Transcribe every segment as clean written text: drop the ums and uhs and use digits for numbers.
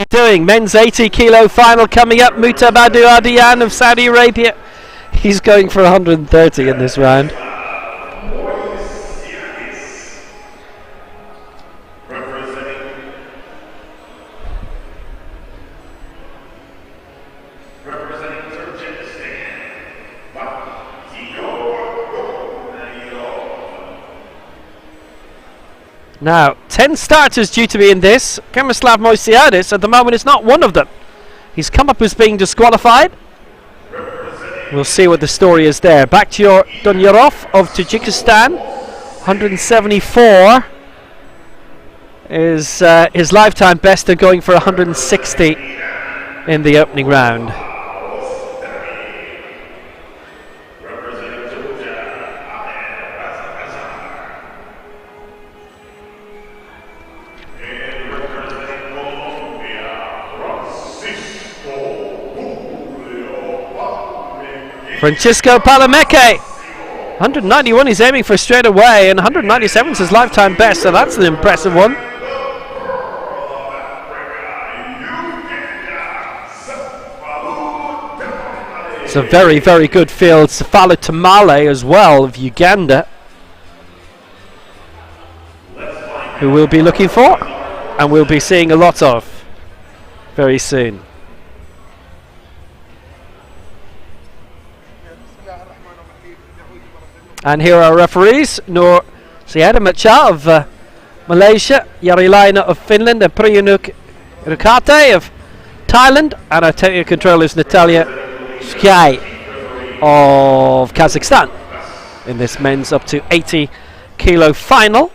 doing? Men's 80 kilo final coming up. Mutabadu Adiyan of Saudi Arabia. He's going for 130 in this round. Now, 10 starters due to be in this. Kemislav Moisiadis at the moment is not one of them. He's come up as being disqualified. We'll see what the story is there. Bakhtiyor Dunyarov of Tajikistan, 174 is his lifetime best, going for 160 in the opening round. Francisco Palameke, 191 he's aiming for straight away, and 197 is his lifetime best, so that's an impressive one. It's a very, very good field. Safala Tamale as well of Uganda, who we'll be looking for and we'll be seeing a lot of very soon. And here are our referees: Noor Syeda Macha of Malaysia, Yarilaina of Finland, and Priyunuk Rukate of Thailand, and our technical controller is Natalia Sky of Kazakhstan in this men's up to 80 kilo final.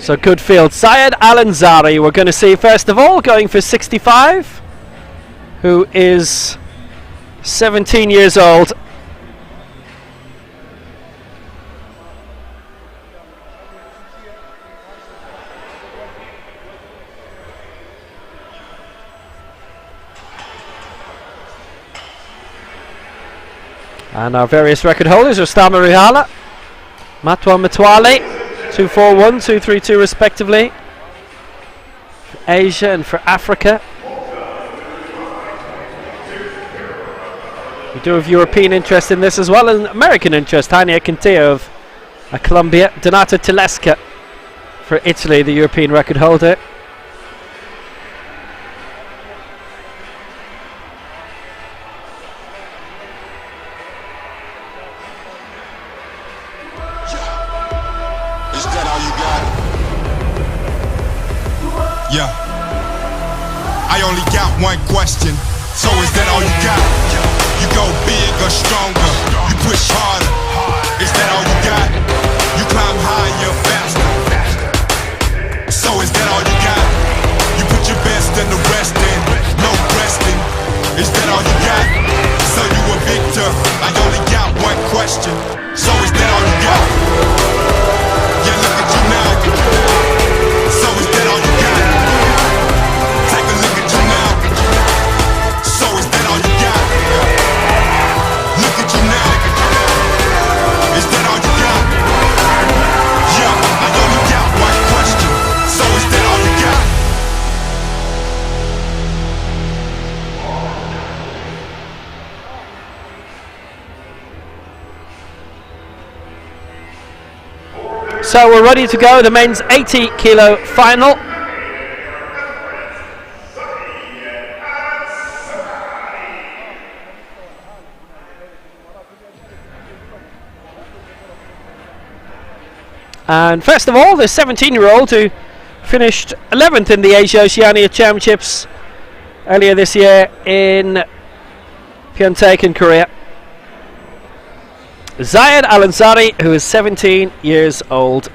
So good field. Syed Al-Ansari we're going to see first of all, going for 65, who is 17 years old. And our various record holders are Stama Rihala, Matwa Matwale, 241, 232 respectively, for Asia and for Africa. We do have European interest in this as well, and American interest. Hania Quinteo of Colombia, Donato Telesca for Italy, the European record holder. Yeah, I only got one question, so is that all you got? You go big or stronger, you push harder, is that all you got? You climb higher, faster, so is that all you got? You put your best and the rest in, no resting, is that all you got? So you a victor, I only got one question, so is that all you got? Yeah, look at you now, so is that all you got? So we're ready to go, the men's 80 kilo final. And first of all, the 17-year-old who finished 11th in the Asia Oceania Championships earlier this year in Pyeongtaek in Korea. Zayed Al-Ansari, who is 17 years old.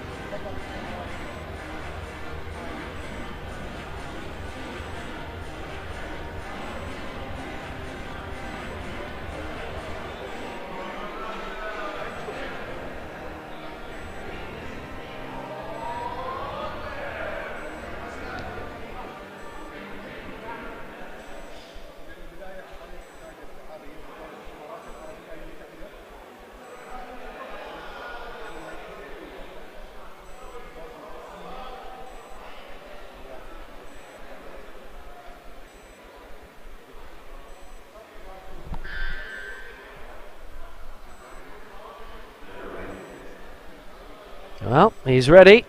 Well, he's ready.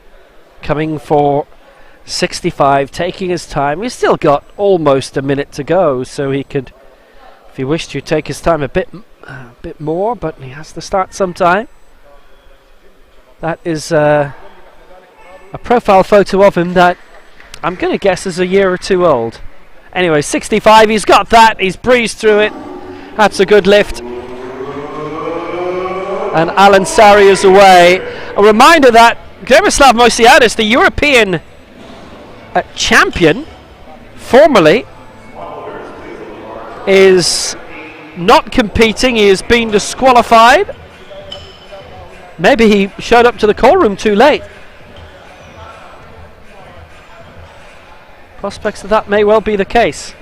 Coming for 65, taking his time. He's still got almost a minute to go, so he could, if he wished to, take his time a bit more, but he has to start sometime. That is a profile photo of him that I'm going to guess is a year or two old. Anyway, 65, he's got that. He's breezed through it. That's a good lift. And Alan Sari is away. A reminder that Gremislav Mosiadis, the European champion, formerly, is not competing. He has been disqualified. Maybe he showed up to the call room too late. Prospects of that may well be the case.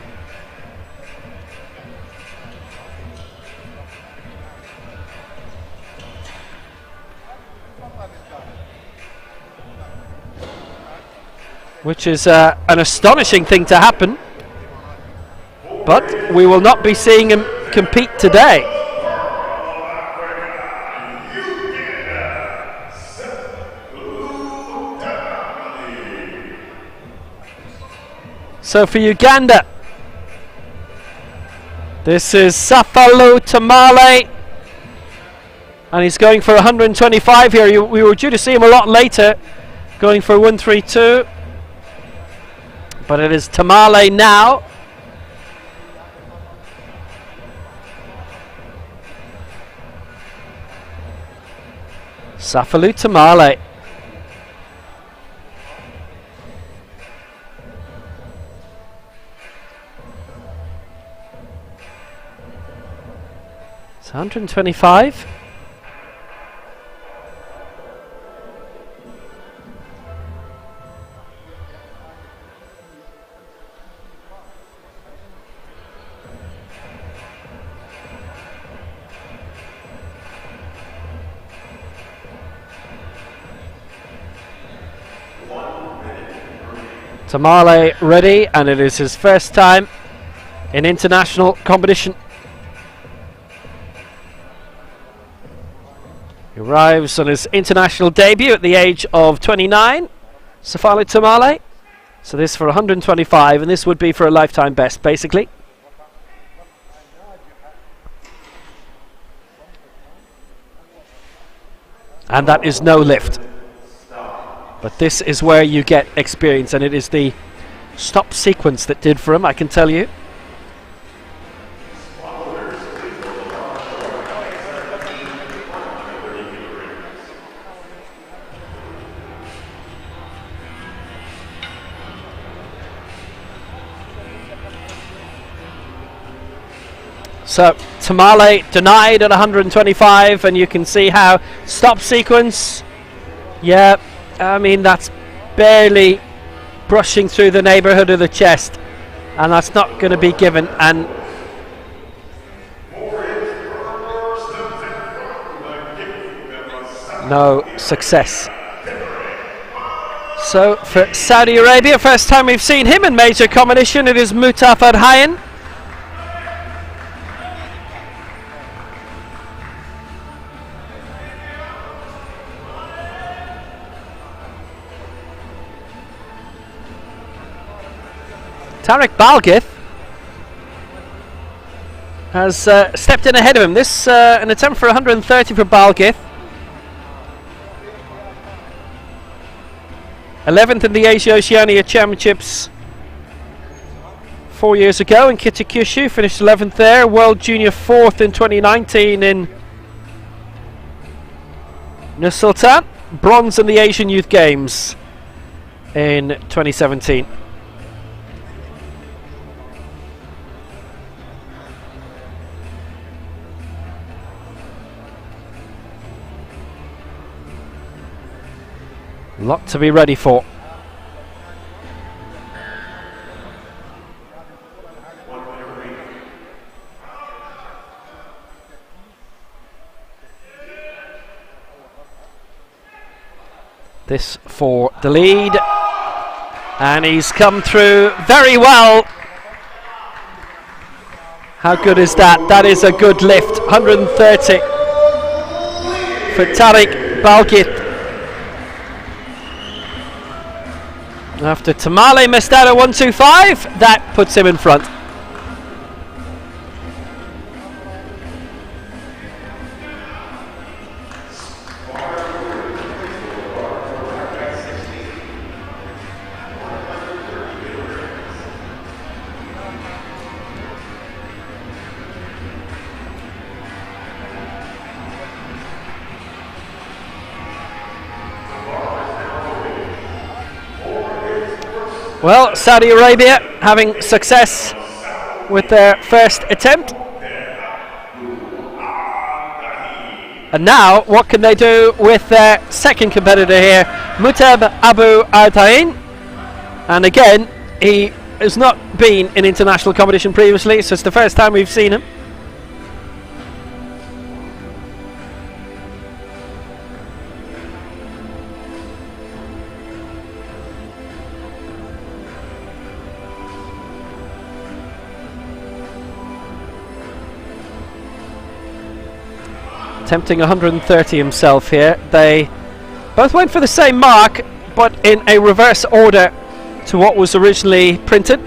Which is an astonishing thing to happen. But we will not be seeing him compete today. So for Uganda, this is Safalu Tamale, and he's going for 125 here. We were due to see him a lot later, going for 132, but it is Tamale now. Safalu Tamale. It's 125. Tamale ready, and it is his first time in international competition. He arrives on his international debut at the age of 29, Safalu Tamale. So this for 125, and this would be for a lifetime best, basically. And that is no lift. But this is where you get experience, and it is the stop sequence that did for him, I can tell you. So Tamale denied at 125, and you can see how stop sequence, yeah, I mean that's barely brushing through the neighborhood of the chest, and that's not going to be given, and no success. So for Saudi Arabia, first time we've seen him in major competition, it is Mutafar Hayan. Tariq Balgith has stepped in ahead of him. This an attempt for 130 for Balgith. 11th in the Asia Oceania Championships 4 years ago in Kitakyushu, finished 11th there. World Junior 4th in 2019 in Nur-Sultan. Bronze in the Asian Youth Games in 2017. Lot to be ready for. This for the lead, and he's come through very well. How good is that? That is a good lift. 130 for Tariq Balgith. After Tamale missed out at 125, that puts him in front. Well, Saudi Arabia having success with their first attempt. And now, what can they do with their second competitor here, Mutab Abu Artain? And again, he has not been in international competition previously, so it's the first time we've seen him. Attempting 130 himself here. They both went for the same mark, but in a reverse order to what was originally printed.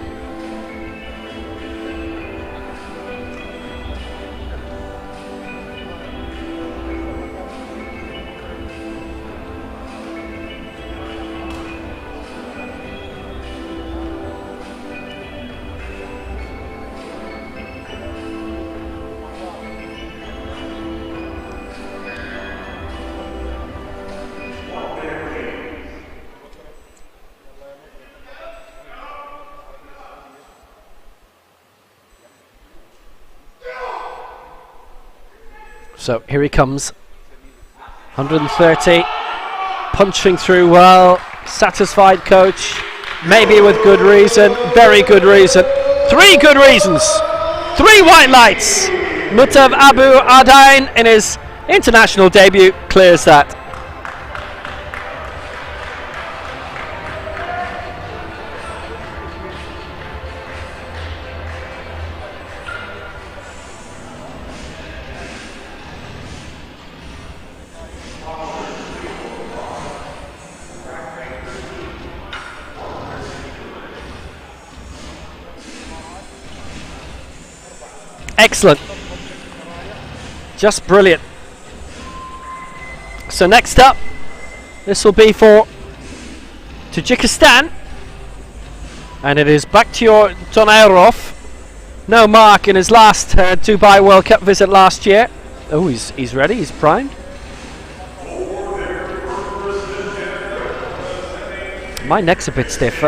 So here he comes, 130, punching through well, satisfied coach, maybe with good reason, very good reason, 3 good reasons, 3 white lights. Mutab Abu Artain in his international debut clears that. Excellent. Just brilliant. So next up, this will be for Tajikistan. And it is Bakhtiyor Donairov. No mark in his last Dubai World Cup visit last year. Oh, he's ready, he's primed. My neck's a bit stiff.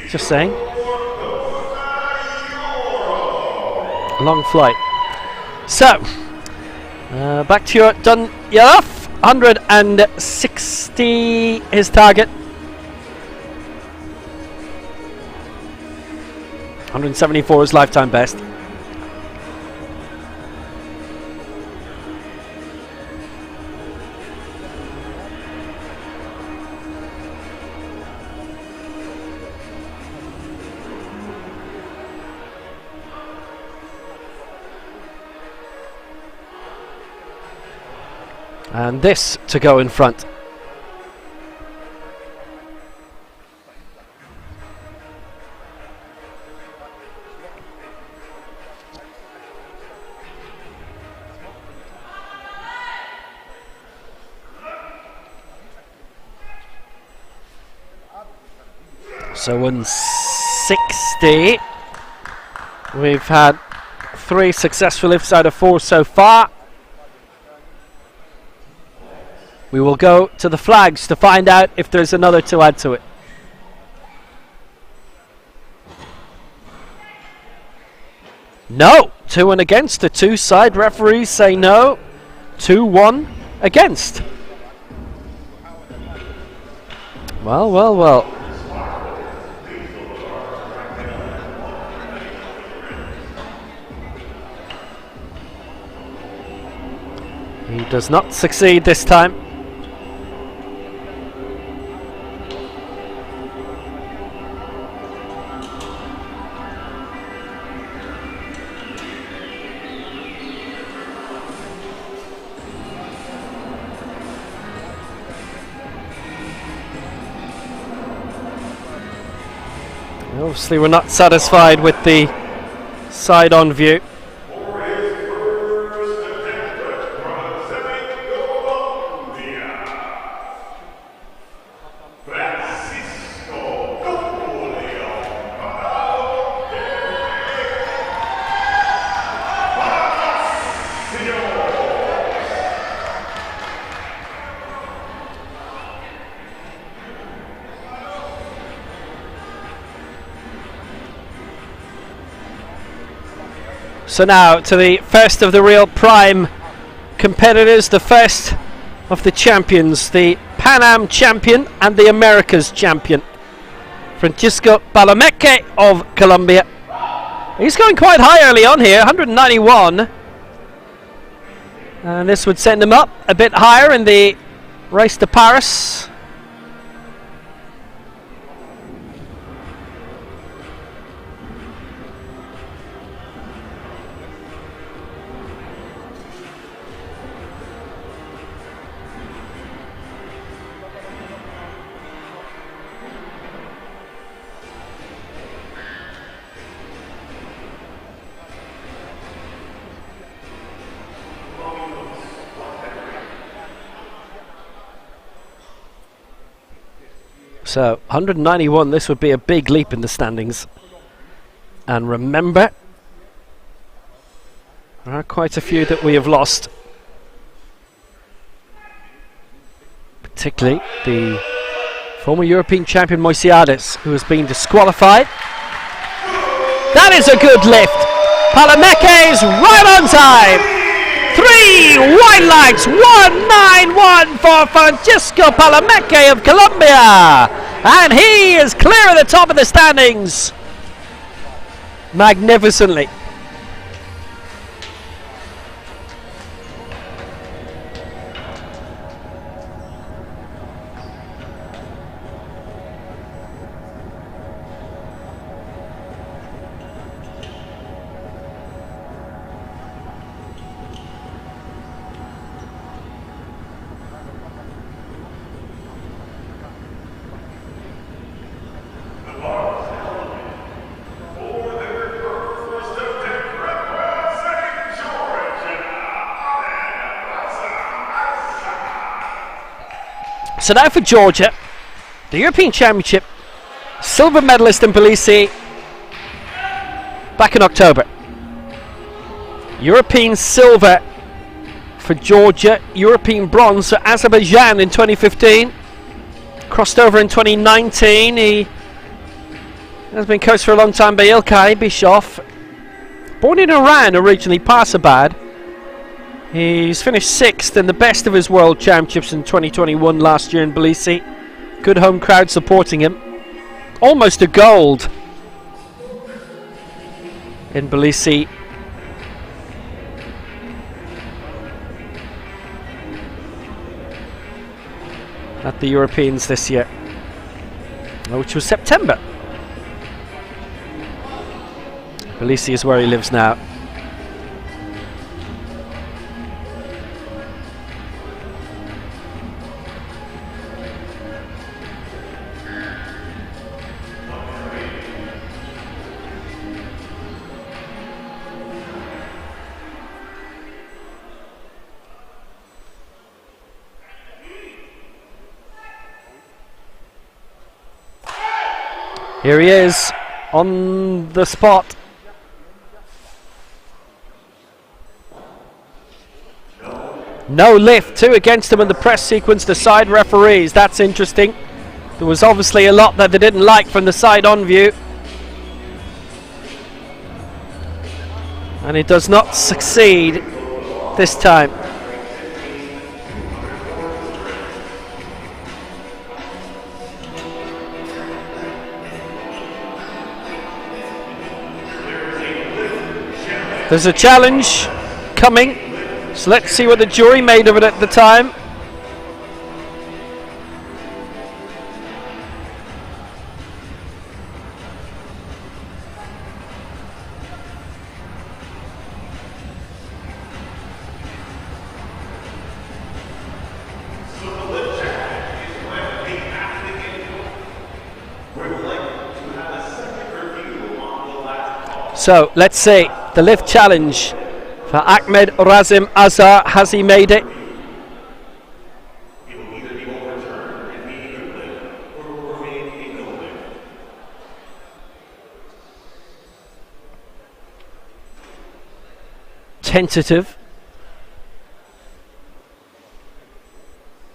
Just saying. Long flight. So, back to your Donairov, 160 his target. 174 his lifetime best. And this to go in front. So 160. We've had 3 successful lifts out of 4 so far. We will go to the flags to find out if there's another to add to it. No! 2-1 against. The 2 side referees say no. 2-1 against. Well, well, well. He does not succeed this time. Obviously we're not satisfied with the side-on view. So now to the first of the real prime competitors, the first of the champions, the Pan Am champion and the Americas champion, Francisco Palomeque of Colombia. He's going quite high early on here, 191. And this would send him up a bit higher in the race to Paris. So 191, this would be a big leap in the standings. And remember, there are quite a few that we have lost. Particularly the former European champion Moisiades, who has been disqualified. That is a good lift. Palomeque's right on time. 3 white lights, 191 for Francisco Palomeque of Colombia. And he is clear at the top of the standings. Magnificently. So now for Georgia, the European Championship, silver medalist in Tbilisi back in October. European silver for Georgia, European bronze for Azerbaijan in 2015. Crossed over in 2019. He has been coached for a long time by Ilkay Bischoff. Born in Iran originally, Pasabad. He's finished 6th in the best of his world championships in 2021 last year in Tbilisi. Good home crowd supporting him. Almost a gold in Tbilisi. At the Europeans this year, which was September. Tbilisi is where he lives now. Here he is on the spot. No lift, 2 against him in the press sequence, the side referees. That's interesting. There was obviously a lot that they didn't like from the side-on view. And he does not succeed this time. There's a challenge coming, so let's see what the jury made of it at the time. So let's see the lift challenge for Ahmed Razim Azar. Has he made it? Tentative.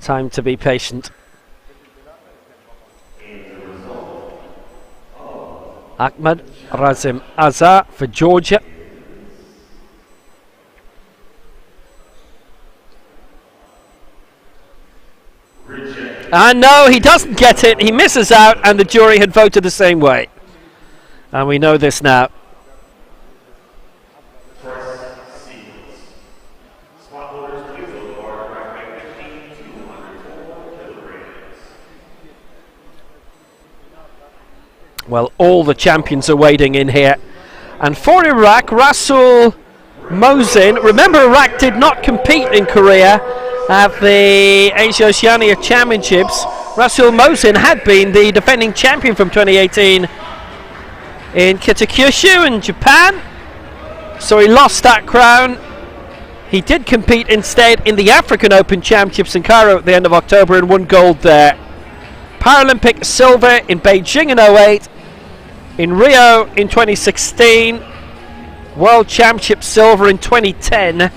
Time to be patient. Ahmed Razim Azar for Georgia. And no, he doesn't get it. He misses out, and the jury had voted the same way. And we know this now. Well, all the champions are wading in here. And for Iraq, Rasul Mohsin. Remember, Iraq did not compete in Korea at the Asia Oceania Championships. Rasul Mohsin had been the defending champion from 2018 in Kitakyushu in Japan. So he lost that crown. He did compete instead in the African Open Championships in Cairo at the end of October and won gold there. Paralympic silver in Beijing in 2008. In Rio in 2016, World Championship silver in 2010,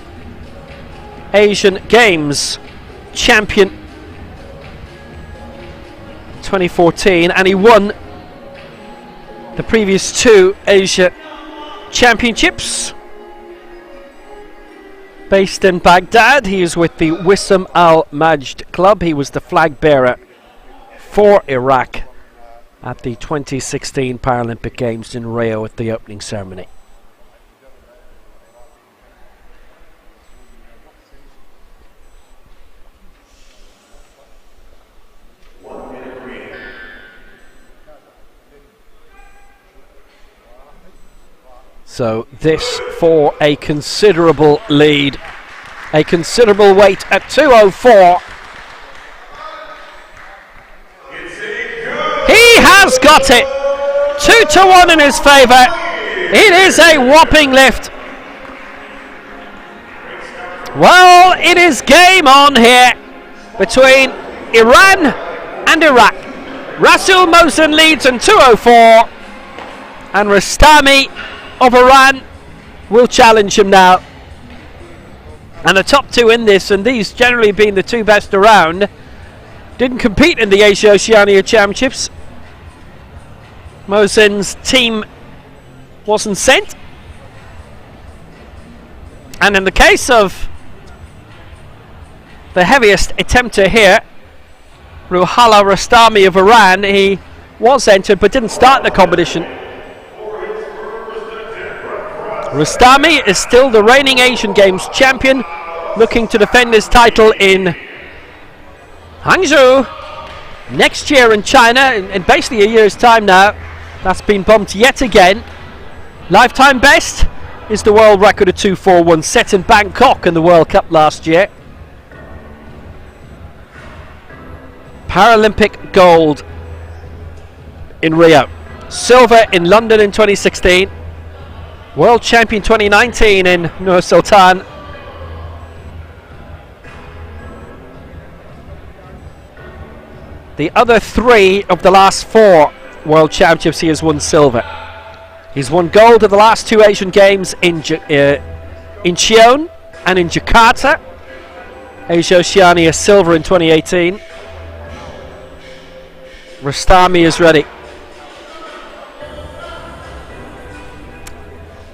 Asian Games champion 2014, and he won the previous two Asia Championships. Based in Baghdad, he is with the Wissam Al Majd club. He was the flag bearer for Iraq at the 2016 Paralympic Games in Rio at the opening ceremony. So this for a considerable lead, a considerable weight at 204. He has got it. 2-1 in his favour. It is a whopping lift. Well, it is game on here between Iran and Iraq. Rasul Mohsin leads in 204, and Rastami of Iran will challenge him now. And the top two in this, and these generally being the two best around, didn't compete in the Asia Oceania Championships. Mohsin's team wasn't sent. And in the case of the heaviest attempter here, Ruhollah Rastami of Iran, he was entered but didn't start the competition. Rastami is still the reigning Asian Games champion, looking to defend his title in Hangzhou next year in China, in basically a year's time now. That's been bumped yet again. Lifetime best is the world record of 241 set in Bangkok in the World Cup last year. Paralympic gold in Rio, silver in London in 2016, world champion 2019 in Nur Sultan, the other three of the last four world championships he has won silver. He's won gold at the last two Asian Games in Incheon and in Jakarta. Asia Oceania silver in 2018. Rastami is ready.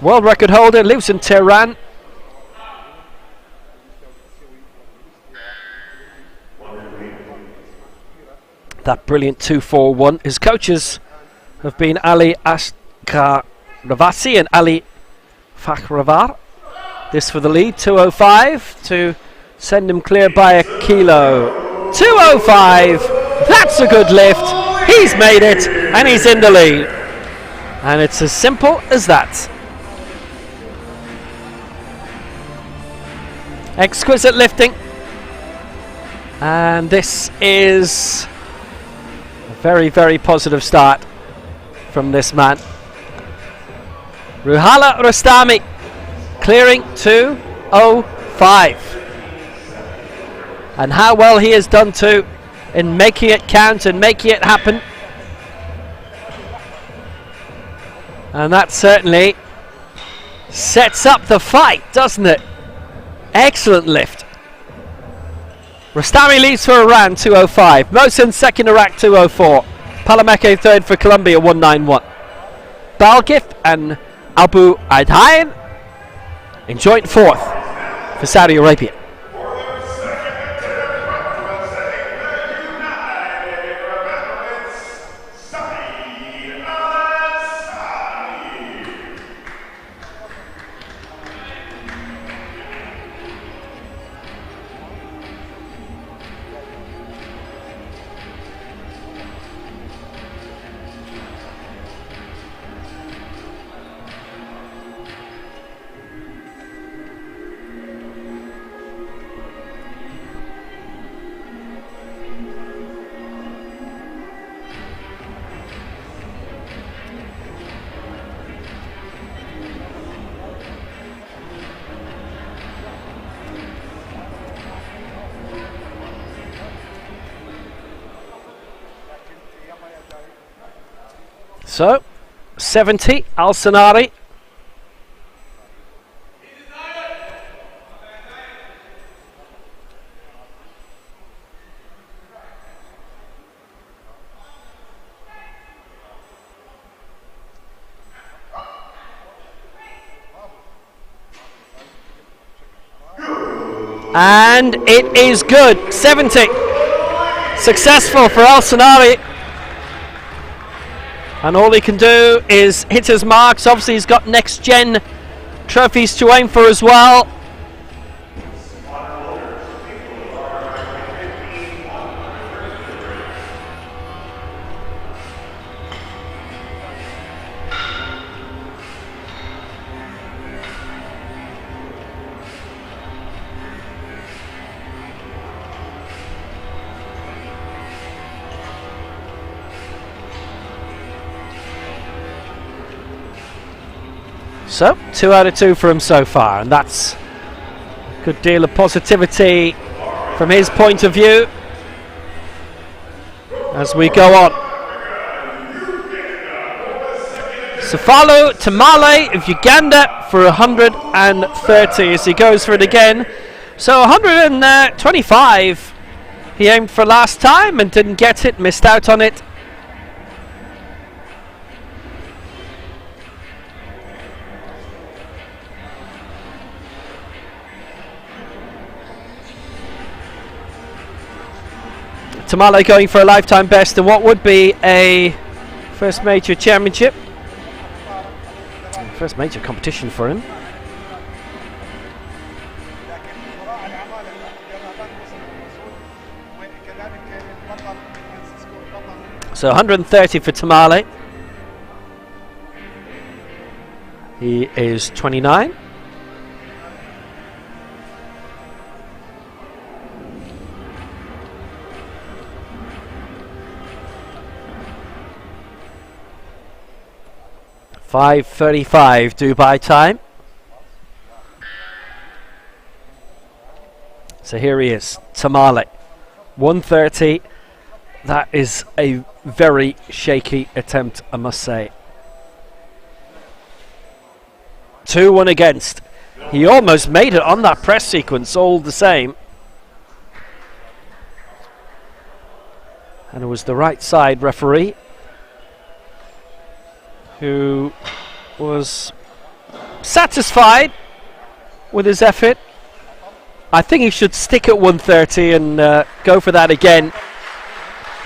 World record holder, lives in Tehran. That brilliant 241. His coaches have been Ali Ashkaravasi and Ali Fakhravar. This for the lead, 205 to send him clear by a kilo. 205, that's a good lift. He's made it and he's in the lead. And it's as simple as that. Exquisite lifting. And this is a very, very positive start from this man. Ruhala Rostami clearing 2:05. And how well he has done too in making it count and making it happen. And that certainly sets up the fight, doesn't it? Excellent lift. Rostami leads for Iran 2:05. Mohsen second, Iraq 2:04. Palameke third for Colombia 1:91. Balgif and Abu Aidhain in joint fourth for Saudi Arabia. So, 70, Al-Sanari. And it is good, 70. Successful for Al-Sanari. And all he can do is hit his marks. Obviously he's got next gen trophies to aim for as well. So, 2 out of 2 for him so far, and that's a good deal of positivity from his point of view as we go on. Safalo Tamale of Uganda for 130 as he goes for it again. So 125 he aimed for last time and didn't get it, missed out on it. Tamale going for a lifetime best in what would be a first major championship. First major competition for him. So 130 for Tamale. He is 29. $5:35 Dubai time. So here he is, Tamale, 130. That is a very shaky attempt, I must say. 2-1 against. He almost made it on that press sequence all the same. And it was the right side referee who was satisfied with his effort. I think he should stick at 130 and go for that again,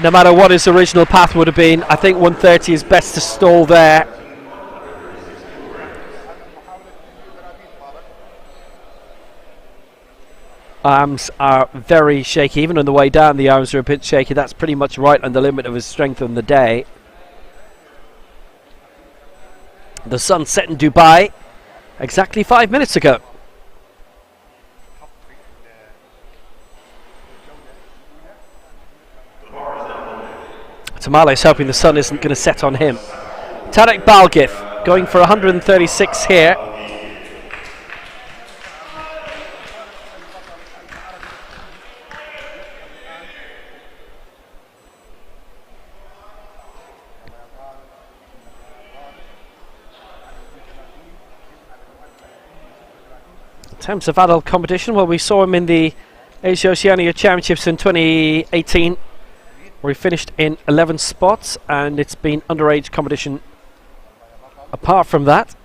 no matter what his original path would have been. I think 130 is best to stall there. Arms are very shaky. Even on the way down, the arms are a bit shaky. That's pretty much right on the limit of his strength on the day. The sun set in Dubai exactly 5 minutes ago. Tamale's hoping the sun isn't going to set on him. Tarek Balgif going for 136 here. In terms of adult competition, well, we saw him in the Asia Oceania Championships in 2018, where he finished in 11 spots, and it's been underage competition apart from that.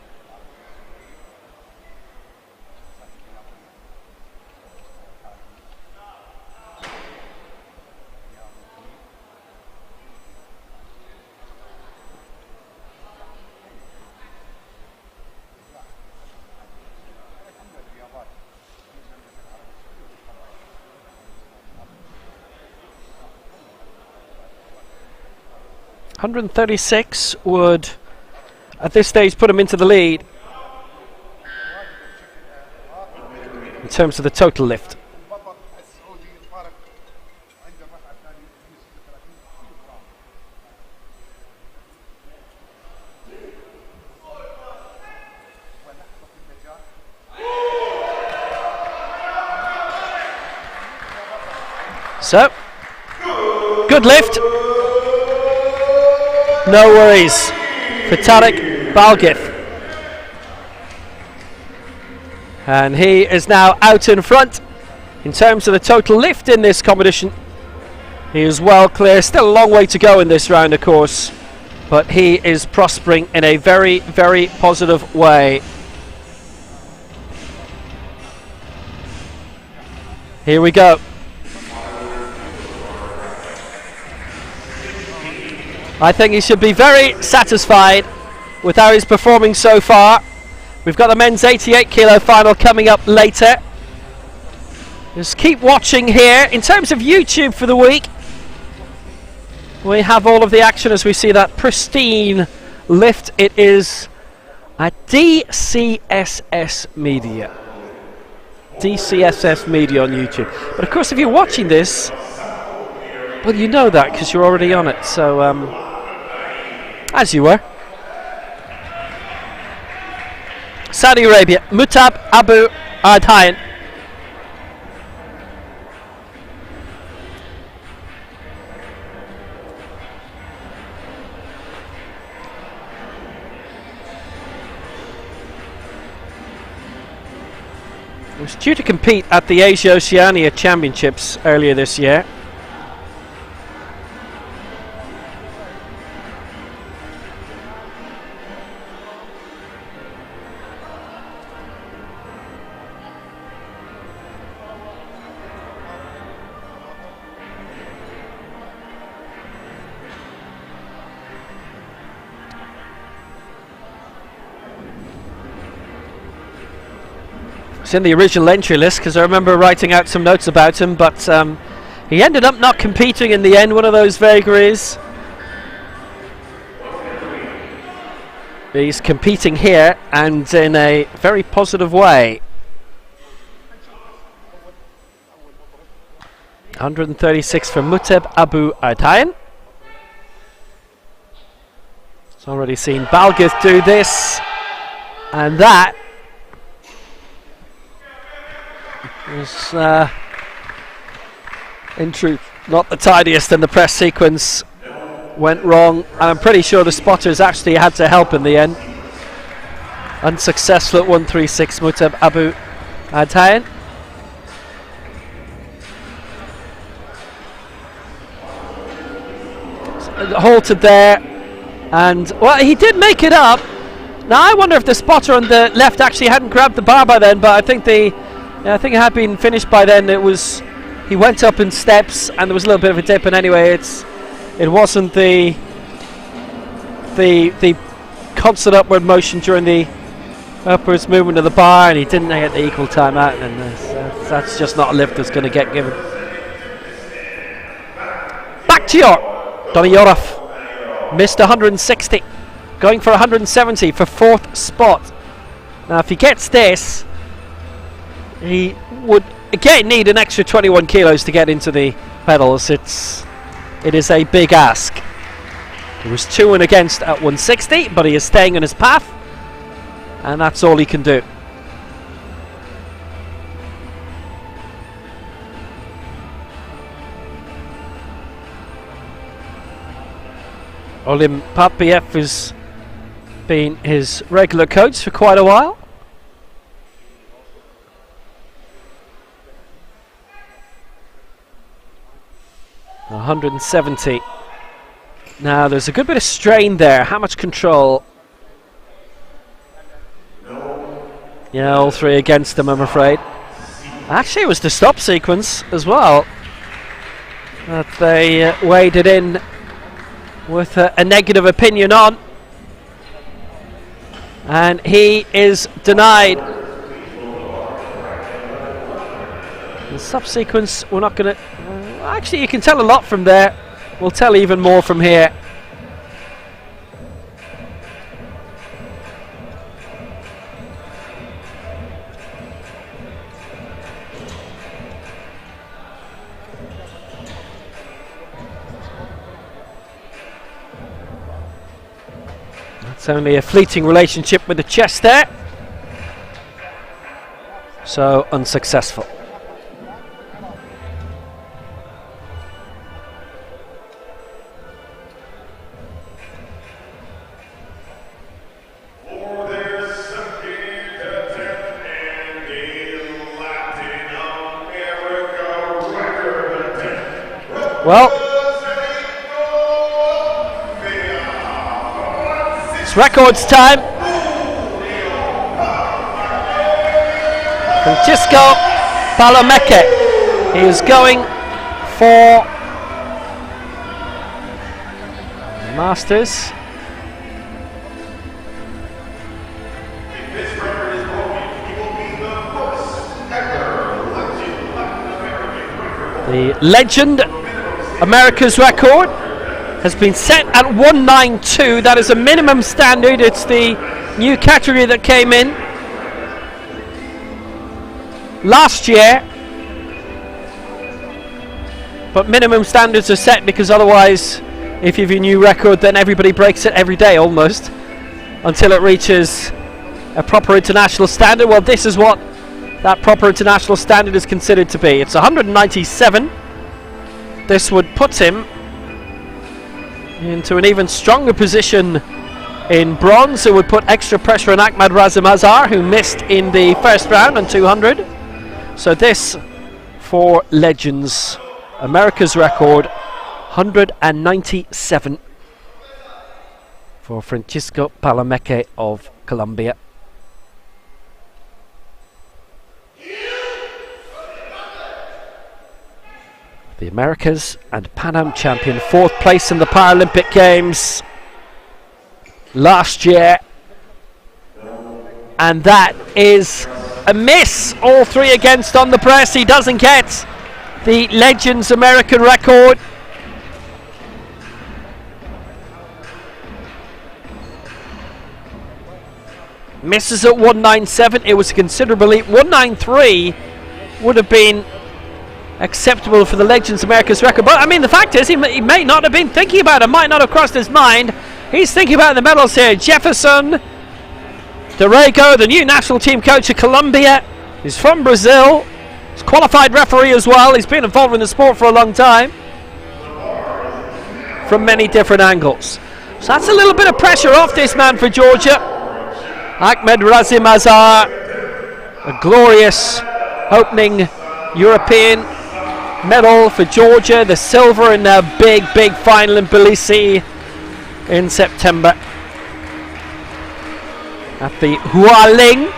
$136 would, at this stage, put him into the lead in terms of the total lift. So, good lift. No worries for Tarek Balgith. And he is now out in front in terms of the total lift in this competition. He is well clear. Still a long way to go in this round, of course, but he is prospering in a very, very positive way. Here we go. I think he should be very satisfied with how he's performing so far. We've got the men's 88 kilo final coming up later. Just keep watching here. In terms of YouTube for the week, we have all of the action as we see that pristine lift. It is at DCSS Media. DCSS Media on YouTube. But of course, if you're watching this, well, you know that because you're already on it. So, as you were. Saudi Arabia, Mutab Abu Adhayan. He was due to compete at the Asia Oceania Championships earlier this year. It's in the original entry list because I remember writing out some notes about him, but he ended up not competing in the end, one of those vagaries. He's competing here and in a very positive way. 136 for Mutab Abu Adhayan. It's already seen Balgith do this and that. Was in truth not the tidiest, and the press sequence went wrong, and I'm pretty sure the spotters actually had to help in the end. Unsuccessful at 136 Mutab Abu Adhayan. Halted there, and well, he did make it up. Now I wonder if the spotter on the left actually hadn't grabbed the bar by then, but I think it had been finished by then. He went up in steps and there was a little bit of a dip, and anyway it wasn't the constant upward motion during the upwards movement of the bar, and he didn't get the equal time out, and that's just not a lift that's going to get given. Back to Donny Yorov missed 160, going for 170 for fourth spot. Now if he gets this, he would again need an extra 21 kilos to get into the pedals. It is a big ask. He was 2 and against at 160, but he is staying on his path, and that's all he can do. Olim Papiev has been his regular coach for quite a while. $170. Now there's a good bit of strain there. How much control? Yeah, all three against them, I'm afraid. Actually, it was the stop sequence as well that they waded in with a negative opinion on, and he is denied. The subsequence, we're not going to... actually, you can tell a lot from there. We'll tell even more from here. It's only a fleeting relationship with the chest there. So unsuccessful. Well, it's records time. Francisco Palomeke. He is going for Masters. The legend America's record has been set at 192. That is a minimum standard. It's the new category that came in last year, but minimum standards are set because otherwise, if you have a new record, then everybody breaks it every day almost until it reaches a proper international standard. Well, this is what that proper international standard is considered to be. It's 197. This would put him into an even stronger position in bronze. It would put extra pressure on Ahmed Razimazar, who missed in the first round on 200. So this, for legends, America's record, 197 for Francisco Palomeke of Colombia. The Americas and Pan Am champion, 4th place in the Paralympic Games last year. And that is a miss. All three against on the press. He doesn't get the Legends American record. Misses at 197. It was a considerable leap. 193 would have been acceptable for the Legends America's record. But I mean, the fact is, he may not have been thinking about it, might not have crossed his mind. He's thinking about the medals here. Jefferson Dorrego, the new national team coach of Colombia. He's from Brazil. He's a qualified referee as well. He's been involved in the sport for a long time from many different angles. So that's a little bit of pressure off this man for Georgia. Ahmed Razimazar, a glorious opening European medal for Georgia, the silver in their big final in Tbilisi in September at the Hualing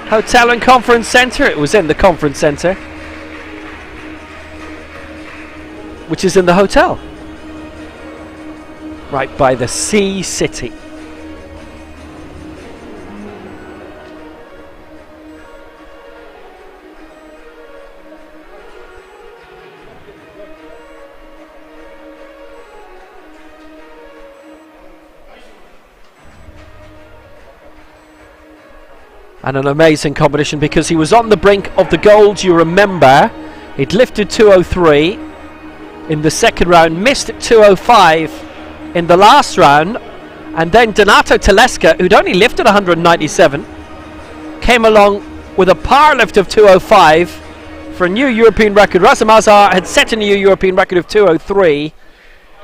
Hotel and Conference Center. It was in the Conference Center, which is in the hotel right by the Sea City. And an amazing competition because he was on the brink of the gold. You remember, he'd lifted 203 in the second round, missed at 205 in the last round, and then Donato Tedesca, who'd only lifted 197, came along with a power lift of 205 for a new European record. Razem Azar had set a new European record of 203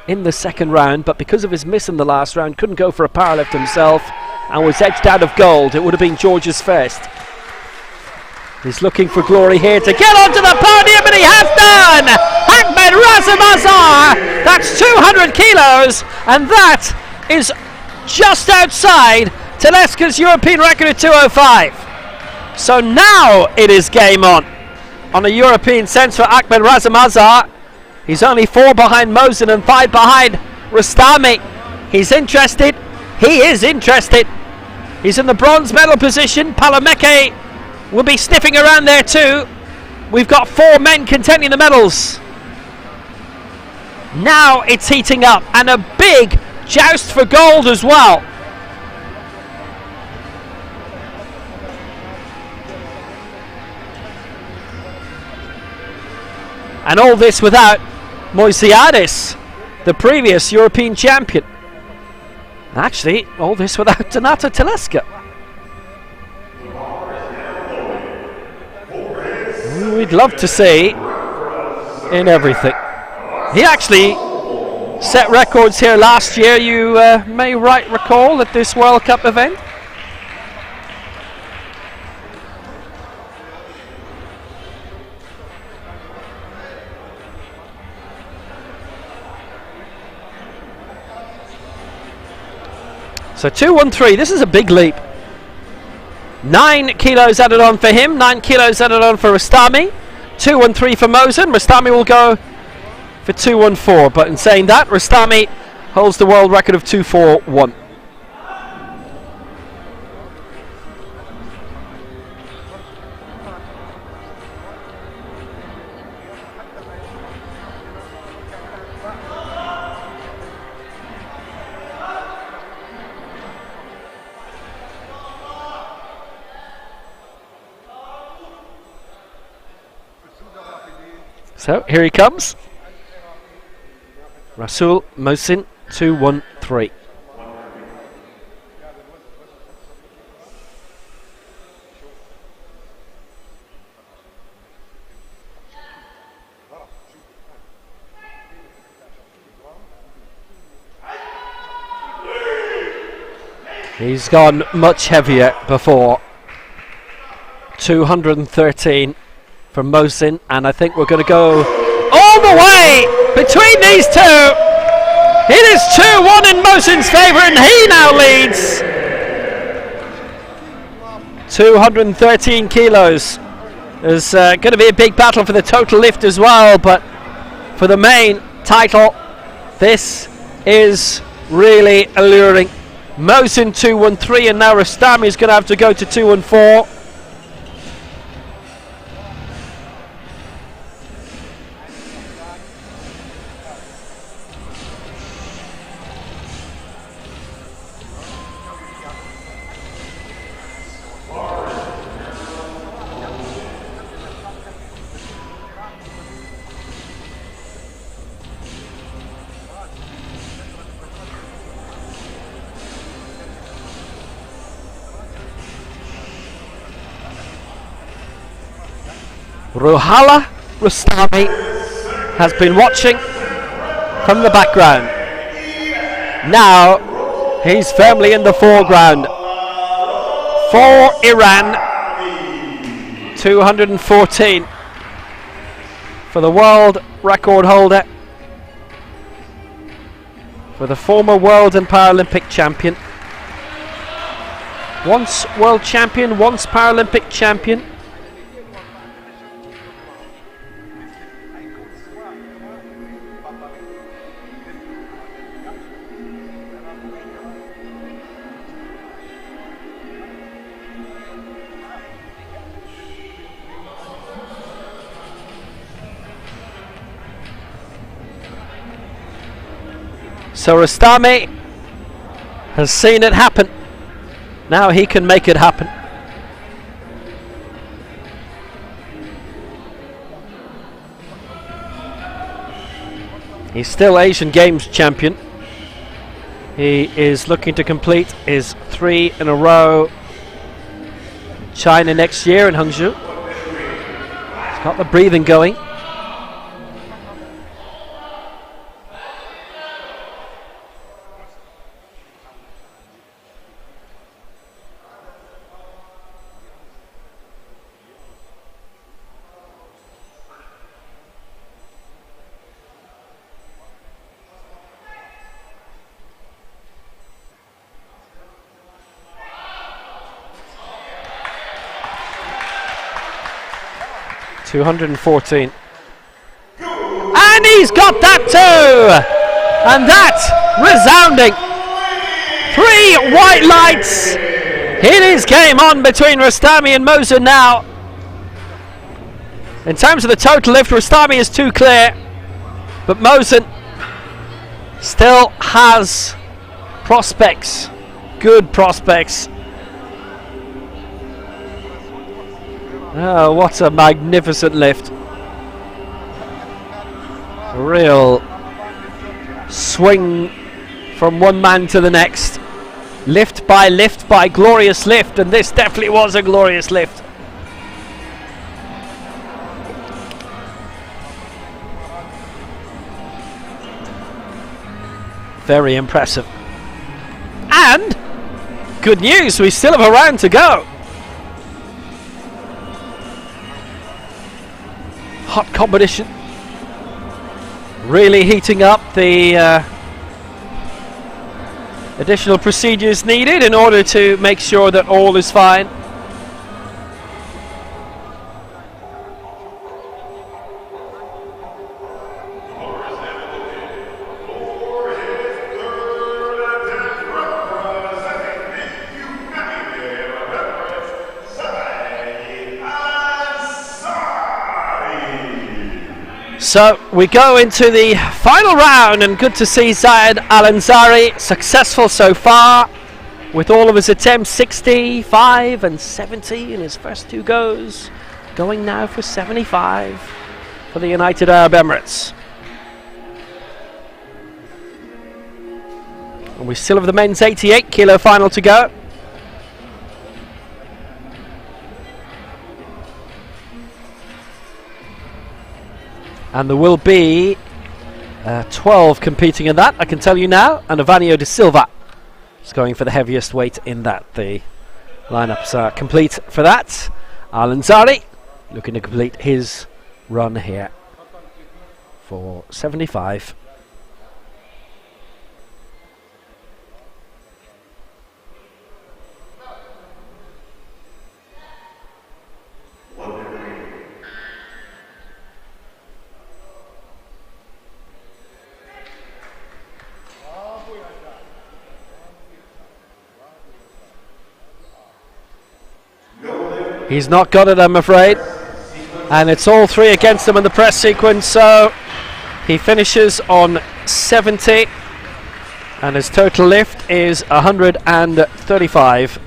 in the second round, but because of his miss in the last round, couldn't go for a power lift himself and was edged out of gold. It would have been George's first. He's looking for glory here to get onto the podium, and he has done! Ahmed Razem Azar! That's 200 kilos, and that is just outside Tedesca's European record of 205. So now it is game on a European sense for Ahmed Razem Azar. He's only 4 behind Mosen and 5 behind Rustami. He's interested. He is interested. He's in the bronze medal position. Palameke will be sniffing around there too. We've got 4 men contending the medals. Now it's heating up, and a big joust for gold as well. And all this without Moisiadis, the previous European champion. Actually, all this without Donato Tedesca. We'd love to see in everything. He actually set records here last year, you may recall, at this World Cup event. So 213, this is a big leap. 9 kilos added on for him, 9 kilos added on for Rustami, 213 for Mosen. Rustami will go for 214, but in saying that, Rustami holds the world record of 241. So here he comes. Rasul Mosin, 213. He's gone much heavier before. 213 for Mosin, and I think we're going to go all the way between these two. It is 2-1 in Mosin's favour, and he now leads. 213 kilos. There's going to be a big battle for the total lift as well, but for the main title, this is really alluring. Mosin 213, and now Rustami is going to have to go to 214. Ruhala Rustami has been watching from the background. Now he's firmly in the foreground. For Iran, 214 for the world record holder, for the former world and Paralympic champion. Once world champion, once Paralympic champion. So Rustami has seen it happen. Now he can make it happen. He's still Asian Games champion. He is looking to complete his 3 in a row. China next year in Hangzhou. He's got the breathing going. $214. And he's got that too! And that resounding. 3 white lights. It is game on between Rostami and Moser now. In terms of the total lift, Rostami is too clear, but Mosen still has prospects, good prospects. Oh, what a magnificent lift. A real swing from one man to the next. Lift by glorious lift, and this definitely was a glorious lift. Very impressive. And good news, we still have a round to go. Hot competition, really heating up. The additional procedures needed in order to make sure that all is fine. So we go into the final round, and good to see Zayed Al-Ansari successful so far with all of his attempts, 65 and 70 in his first 2 goes, going now for 75 for the United Arab Emirates. And we still have the men's 88 kilo final to go. And there will be 12 competing in that, I can tell you now. And Avanio de Silva is going for the heaviest weight in that. The lineups are complete for that. Al-Ansari looking to complete his run here for 75. He's not got it, I'm afraid. And it's all 3 against him in the press sequence, so he finishes on 70. And his total lift is 135.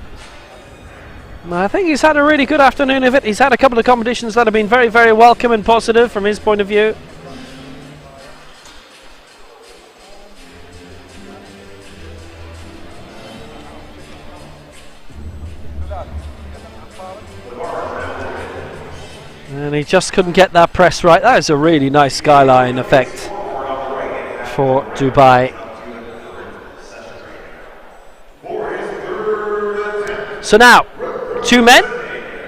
I think he's had a really good afternoon of it. He's had a couple of competitions that have been very, very welcome and positive from his point of view. And he just couldn't get that press right. That is a really nice skyline effect for Dubai. So now, 2 men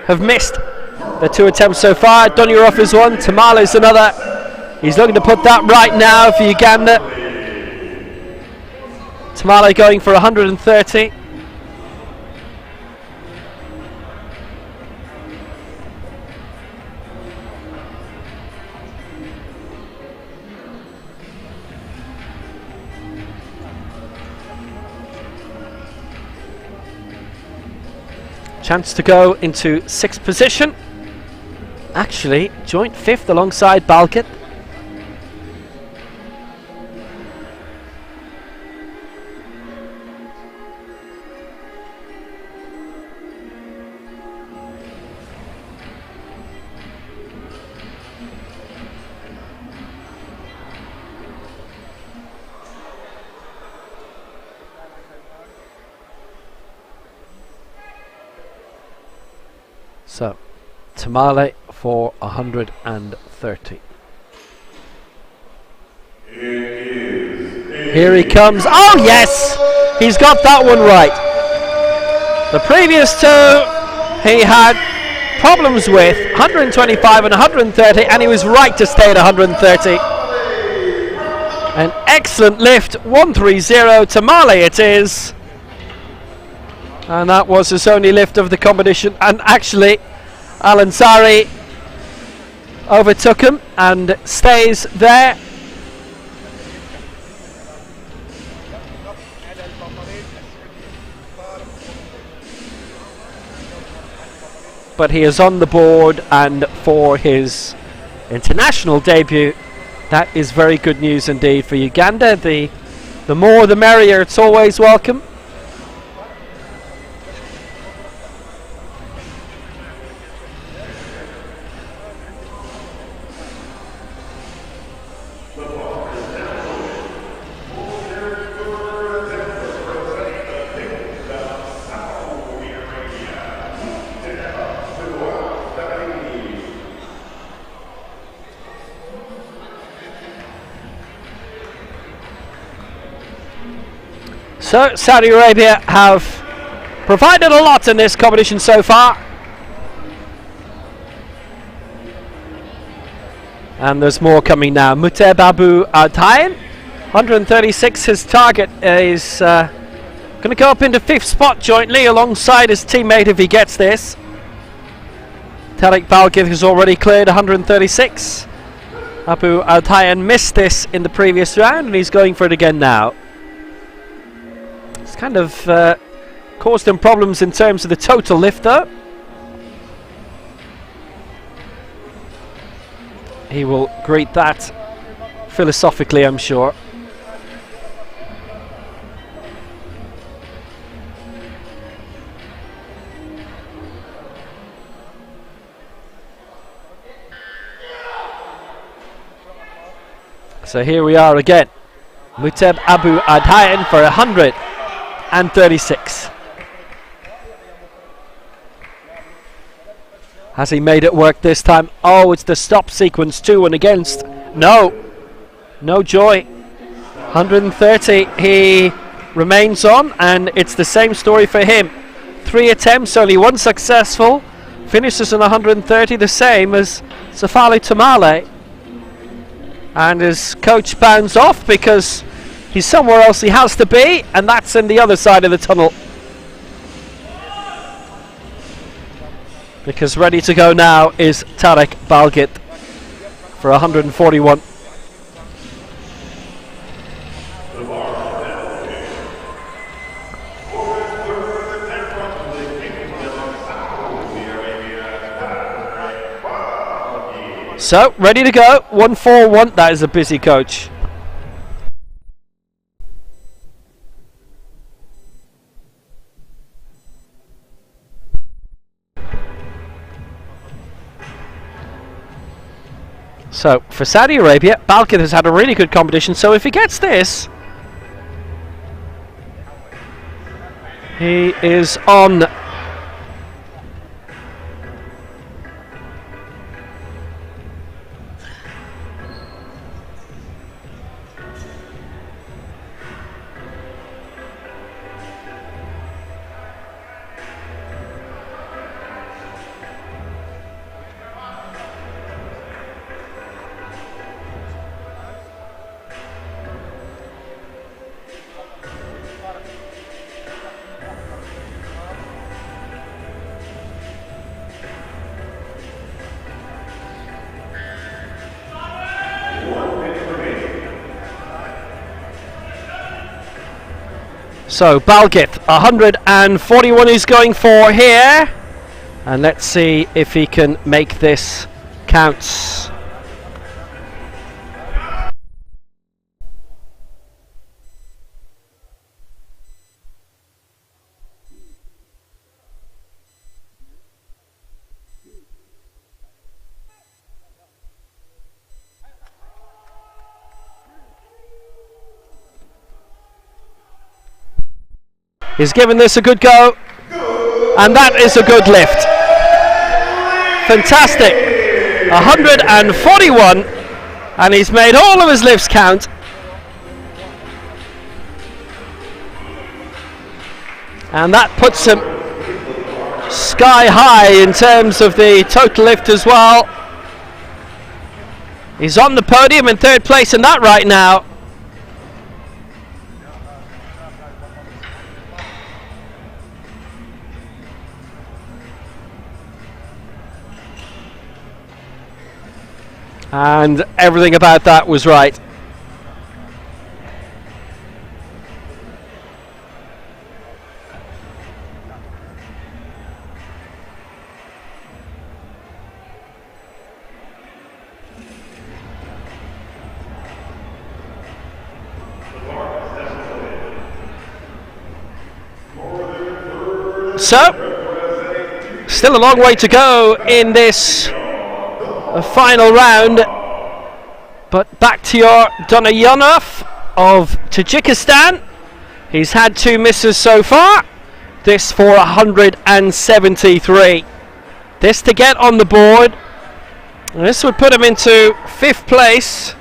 have missed their 2 attempts so far. Donyarov is one, Tamala is another. He's looking to put that right now for Uganda. Tamala going for 130. Chance to go into 6th position. Actually, joint 5th alongside Balkit. So, Tamale for 130. Here he comes. Oh yes! He's got that one right. The previous two he had problems with, 125 and 130, and he was right to stay at 130. An excellent lift, 130. Tamale it is. And that was his only lift of the competition. And actually, Al-Ansari overtook him and stays there. But he is on the board, and for his international debut, that is very good news indeed for Uganda. The more the merrier, it's always welcome. So Saudi Arabia have provided a lot in this competition so far. And there's more coming now. Muteb Abu Adhayan, 136. His target is going to go up into 5th spot jointly alongside his teammate if he gets this. Tariq Balgith has already cleared 136. Abu Adhayan missed this in the previous round and he's going for it again now. It's kind of caused him problems in terms of the total lift though. He will greet that philosophically, I'm sure. So here we are again. Muteb Abu Adhayan for 136. Has he made it work this time? Oh, it's the stop sequence, 2 and against. No joy. 130 he remains on, and it's the same story for him. 3 attempts, only 1 successful. Finishes on 130, the same as Safali Tamale. And his coach bounds off because he's somewhere else he has to be, and that's in the other side of the tunnel. Because ready to go now is Tariq Balgith for 141. So, ready to go, 141, that is a busy coach. So, for Saudi Arabia, Balgith has had a really good competition, so if he gets this, he is on. So Balgith, 141 he's going for here. And let's see if he can make this count. He's given this a good go, and that is a good lift. fantastic. 141, and he's made all of his lifts count. And that puts him sky high in terms of the total lift as well. He's on the podium in third place in that right now. And everything about that was right. So, still a long way to go in this final round, but back to your Donayanov of Tajikistan. He's had 2 misses so far, this for 173. This to get on the board, and this would put him into 5th place.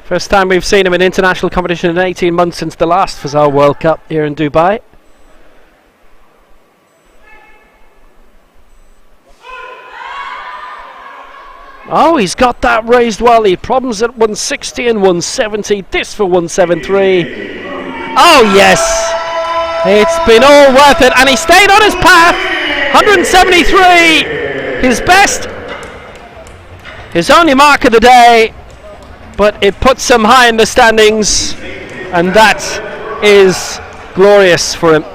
First time we've seen him in international competition in 18 months since the last Fazza World Cup here in Dubai. Oh, he's got that raised well. He problems at 160 and 170. This for 173. Oh yes, it's been all worth it, and he stayed on his path. 173, his best, his only mark of the day. But it puts him high in the standings, and that is glorious for him.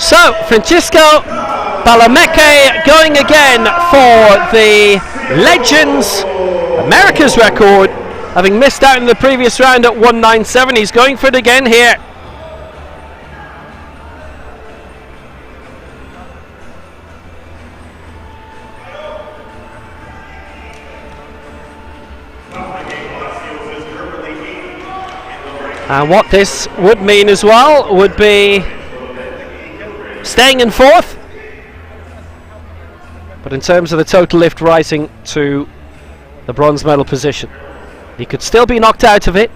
So, Francisco Balameke going again for the Legends America's record, having missed out in the previous round at 197. He's going for it again here. And what this would mean as well would be staying in 4th, but in terms of the total lift, rising to the bronze medal position. He could still be knocked out of it.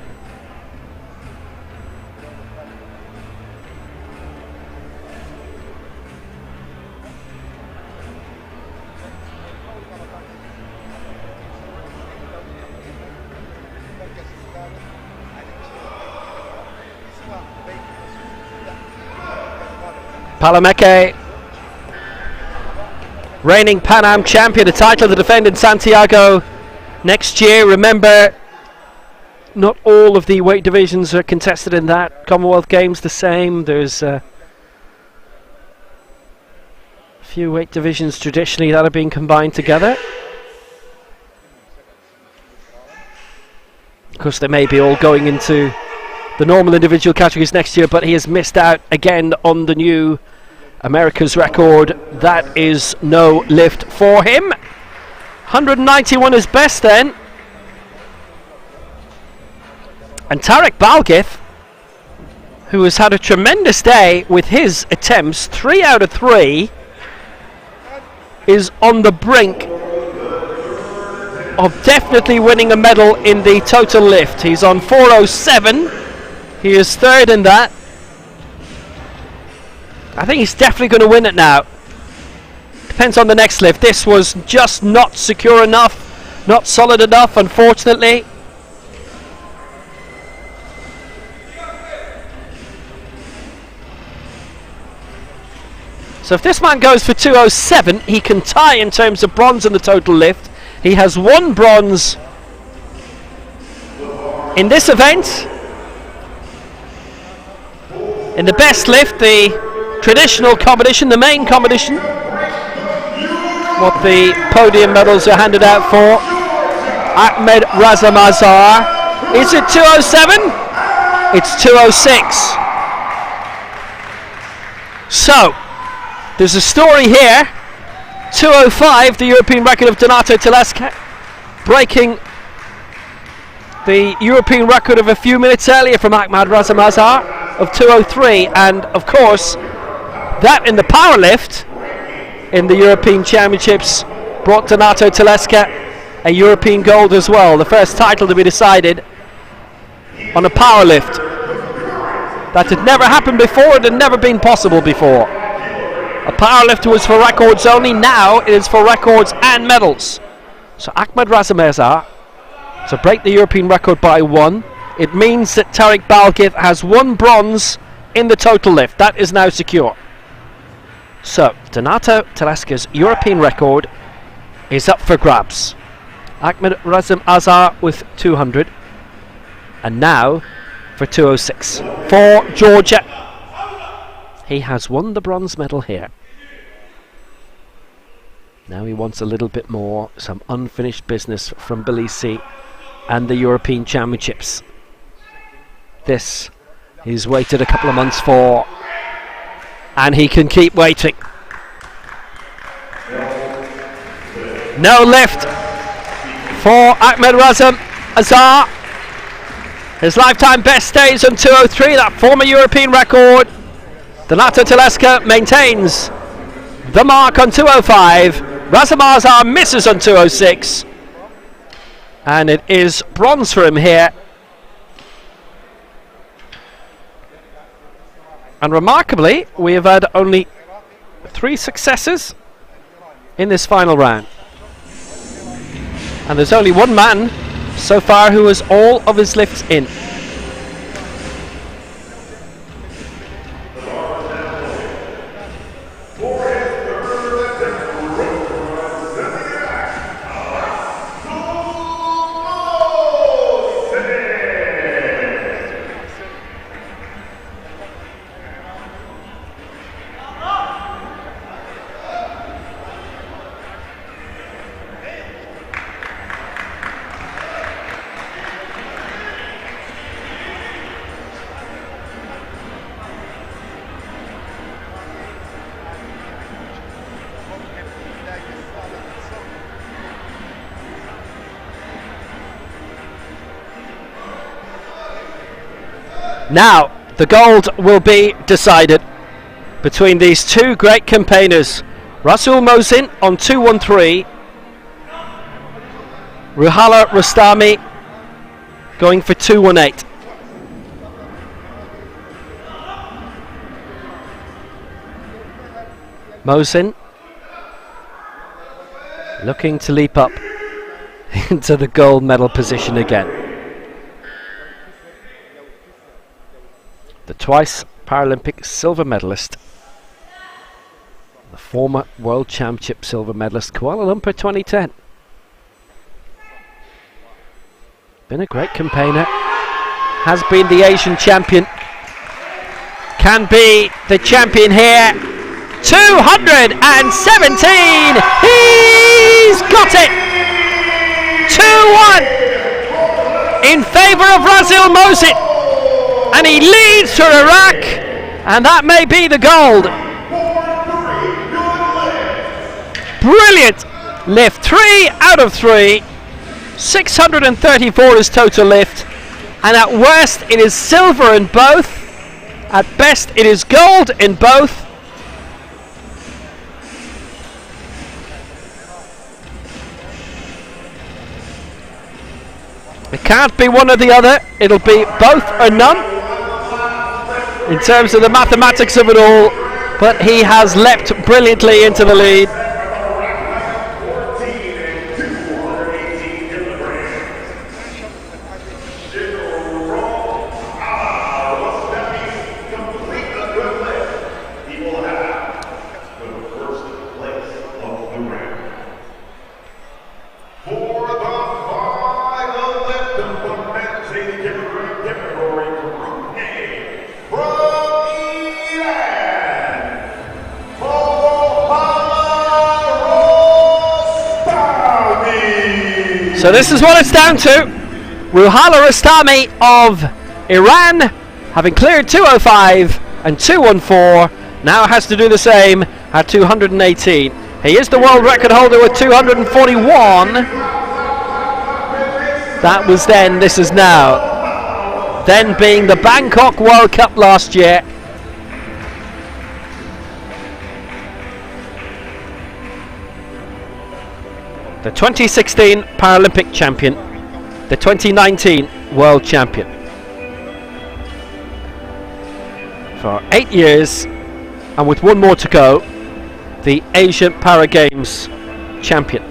Balameke, reigning Pan Am champion, a title to defend in Santiago next year. Remember, not all of the weight divisions are contested in that. Commonwealth Games the same. There's a few weight divisions traditionally that are being combined together. Of course, they may be all going into the normal individual categories next year, but he has missed out again on the new America's record. That is no lift for him. 191 is best then. And Tarek Balgith, who has had a tremendous day with his attempts, 3 out of 3, is on the brink of definitely winning a medal in the total lift. He's on 407. He is 3rd in that. I think he's definitely going to win it now. Depends on the next lift. This was just not secure enough, not solid enough, unfortunately. So if this man goes for 207, he can tie in terms of bronze in the total lift. He has 1 bronze in this event. In the best lift, the traditional competition, the main competition, what the podium medals are handed out for, Ahmed Razamazar. Is it 207? It's 206. So, there's a story here. 205, the European record of Donato Telesca, breaking the European record of a few minutes earlier from Ahmed Razamazar of 203, and of course that in the power lift in the European Championships brought Donato Telesca a European gold as well, the first title to be decided on a power lift. That had never happened before, it had never been possible before. A powerlifter was for records only, now it is for records and medals. So Ahmed Razamazar to break the European record by 1. It means that Tariq Balgith has 1 bronze in the total lift. That is now secure. So Donato Telesca's European record is up for grabs. Ahmed Razamazar with 200. And now for 206. For Georgia. He has won the bronze medal here. Now he wants a little bit more, some unfinished business from Tbilisi and the European Championships. This he's waited a couple of months for, and he can keep waiting. No lift for Ahmed Razamazar. His lifetime best stays on 203, that former European record. Donato Telesca maintains the mark on 205. Razamazar misses on 206. And it is bronze for him here. And remarkably, we have had only 3 successes in this final round. And there's only 1 man so far who has all of his lifts in. Now, the gold will be decided between these 2 great campaigners. Rasul Mohsin on 213. Ruhala Rostami going for 218. Mohsin looking to leap up into the gold medal position again. The twice Paralympic silver medalist, the former World Championship silver medalist, Kuala Lumpur 2010. Been a great campaigner, has been the Asian champion, can be the champion here. 217, he's got it! 2-1 in favour of Rasul Mohsin. And he leads to Iraq, and that may be the gold. Brilliant lift, 3 out of 3. 634 is total lift, and at worst it is silver in both. At best it is gold in both. It can't be one or the other, it'll be both or none in terms of the mathematics of it all, but he has leapt brilliantly into the lead. So this is what it's down to. Ruhala Rostami of Iran, having cleared 205 and 214, now has to do the same at 218. He is the world record holder with 241. That was then, this is now. Then being the Bangkok World Cup last year. The 2016 Paralympic champion, the 2019 world champion. For 8 years, and with one more to go, the Asian Para Games champion.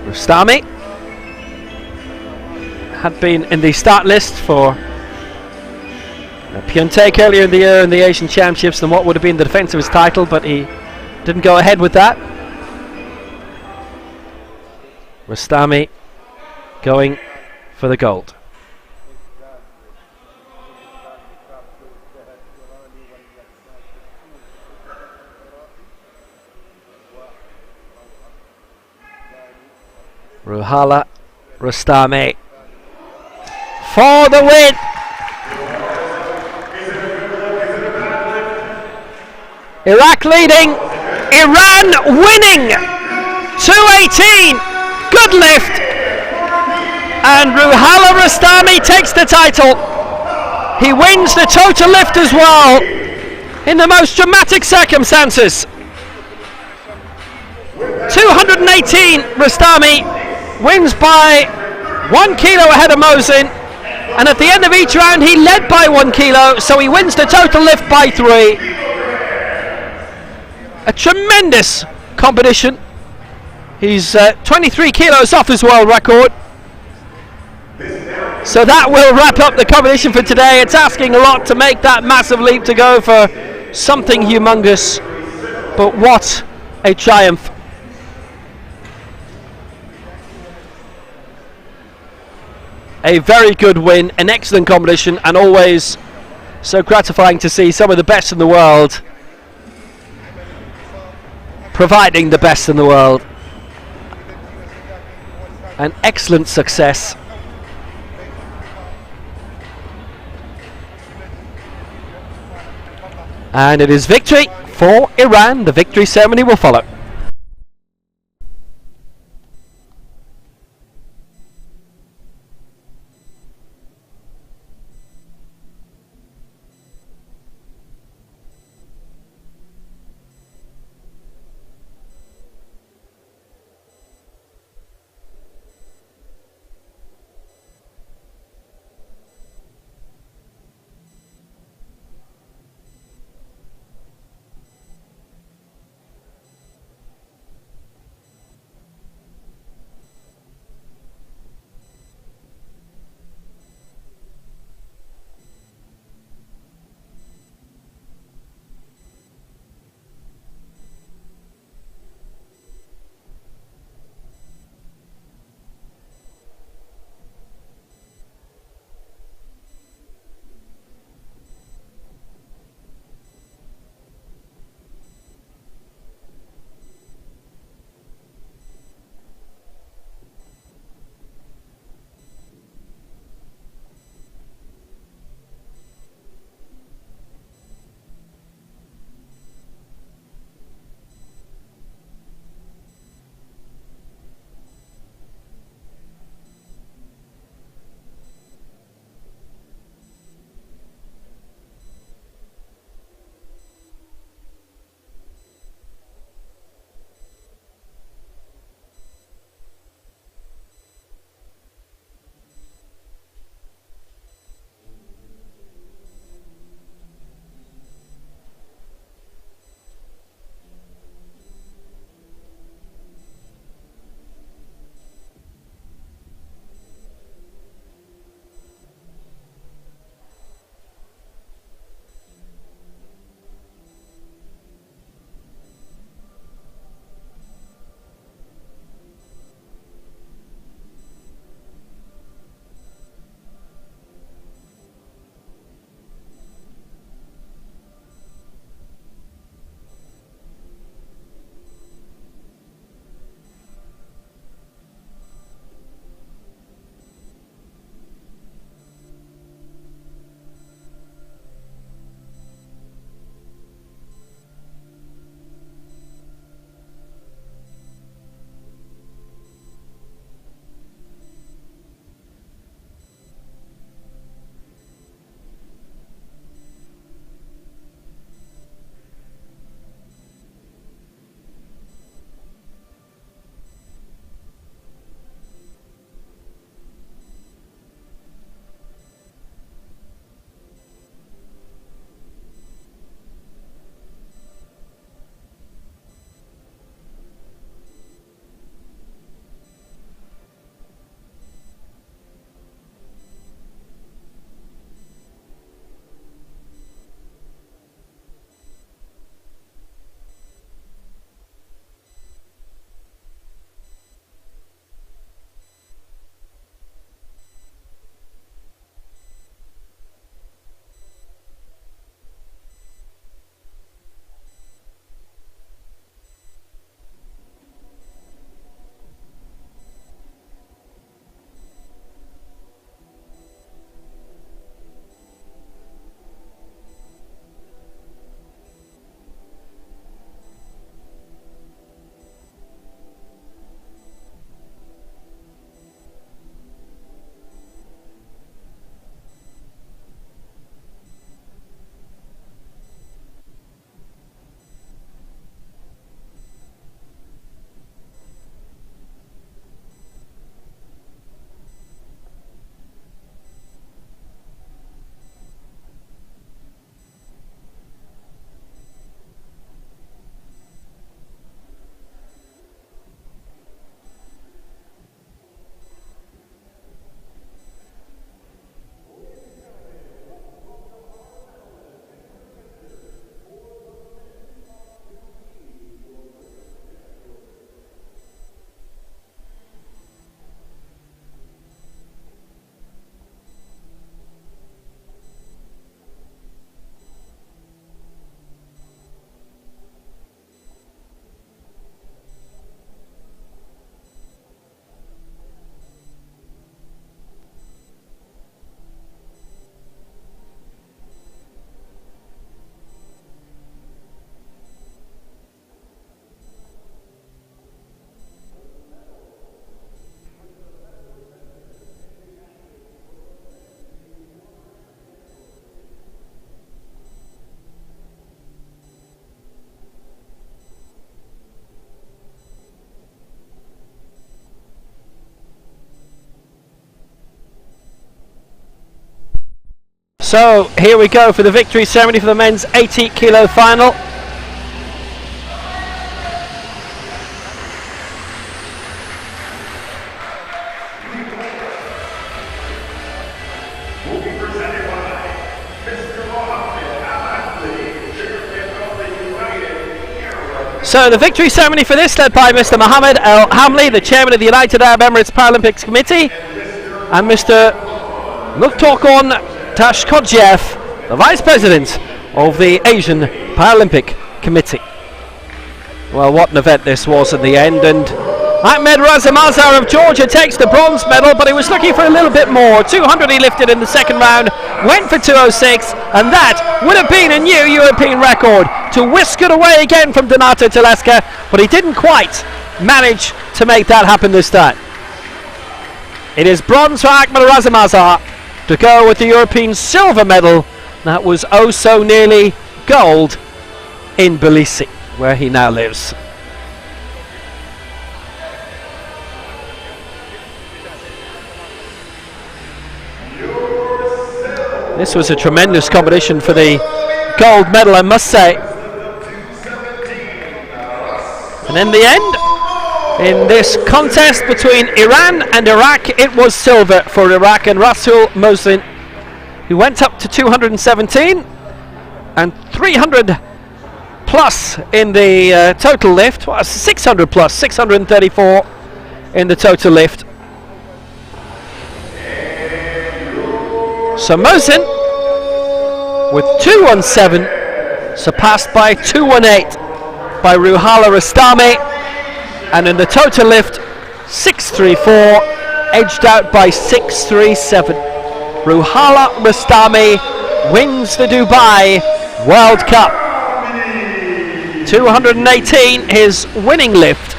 Rostami had been in the start list for Pyeongtaek earlier in the year in the Asian Championships and what would have been the defence of his title, but he didn't go ahead with that. Rostami going for the gold. Ruhala Rostami for the win. Iraq leading, Iran winning. 218, good lift, and Ruhala Rostami takes the title. He wins the total lift as well in the most dramatic circumstances. 218, Rostami wins by 1 kilo ahead of Mosin, and at the end of each round he led by 1 kilo, so he wins the total lift by 3. A tremendous competition. He's 23 kilos off his world record. So that will wrap up the competition for today. It's asking a lot to make that massive leap to go for something humongous, but what a triumph. A very good win, an excellent competition, and always so gratifying to see some of the best in the world providing the best in the world. An excellent success. And it is victory for Iran. The victory ceremony will follow. So here we go for the victory ceremony for the men's 80 kilo final. So the victory ceremony for this led by Mr. Mohammed Al Hamli, the chairman of the United Arab Emirates Paralympics Committee, and Mr. Muktokon Tashkodjev, the vice president of the Asian Paralympic Committee. Well, what an event this was in the end, and Ahmed Razamazar of Georgia takes the bronze medal, but he was looking for a little bit more. 200 he lifted in the second round, went for 206, and that would have been a new European record to whisk it away again from Donato Telesca, but he didn't quite manage to make that happen this time. It is bronze for Ahmed Razamazar to go with the European silver medal. That was oh so nearly gold in Tbilisi, where he now lives. This was a tremendous competition for the gold medal, I must say. And in the end, in this contest between Iran and Iraq, it was silver for Iraq, and Rasul Mohsin, who went up to 217 and 300 plus in the total lift, 600 plus, 634 in the total lift. So Mohsin with 217, surpassed by 218 by Ruhala Rastami, and in the total lift 634, edged out by 637. Ruhala Rastami wins the Dubai World Cup. 218, his winning lift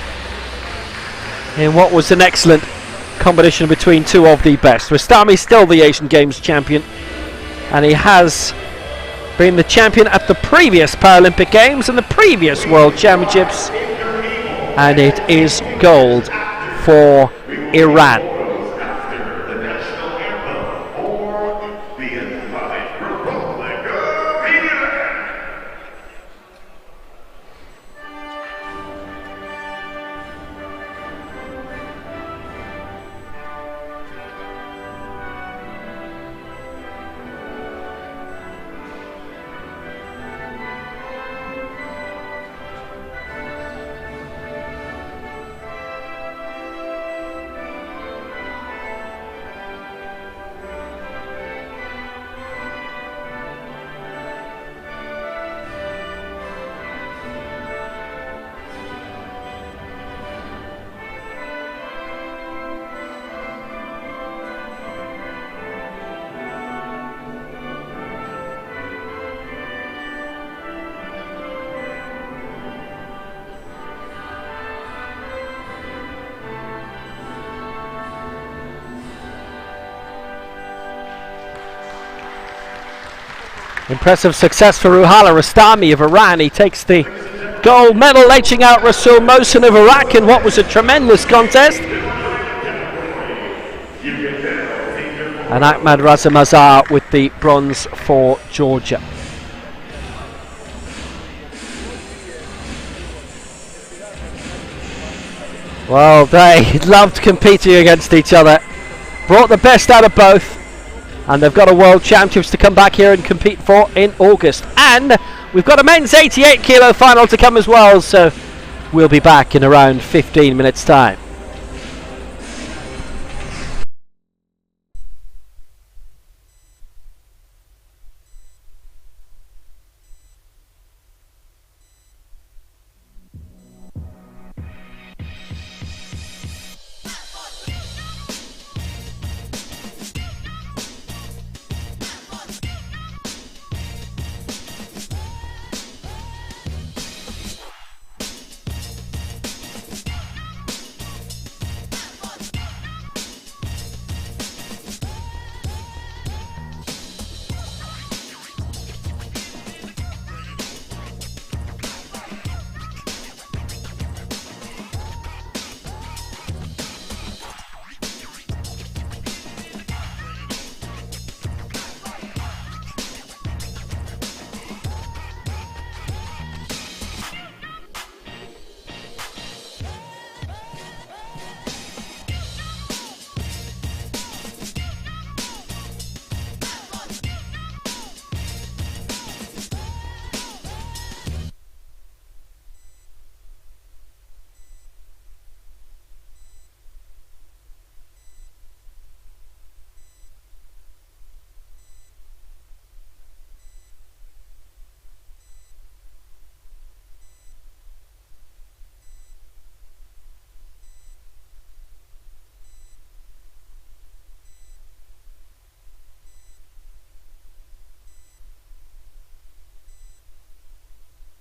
in what was an excellent competition between two of the best. Rastami still the Asian Games champion, and he has been the champion at the previous Paralympic Games and the previous World Championships, and it is gold for Iran. Impressive success for Ruhala Rastami of Iran. He takes the gold medal, edging out Rasul Mohsin of Iraq in what was a tremendous contest. And Ahmed Razamazar with the bronze for Georgia. Well, they loved competing against each other, brought the best out of both, and they've got a World Championships to come back here and compete for in August. And we've got a men's 88 kilo final to come as well, so we'll be back in around 15 minutes time.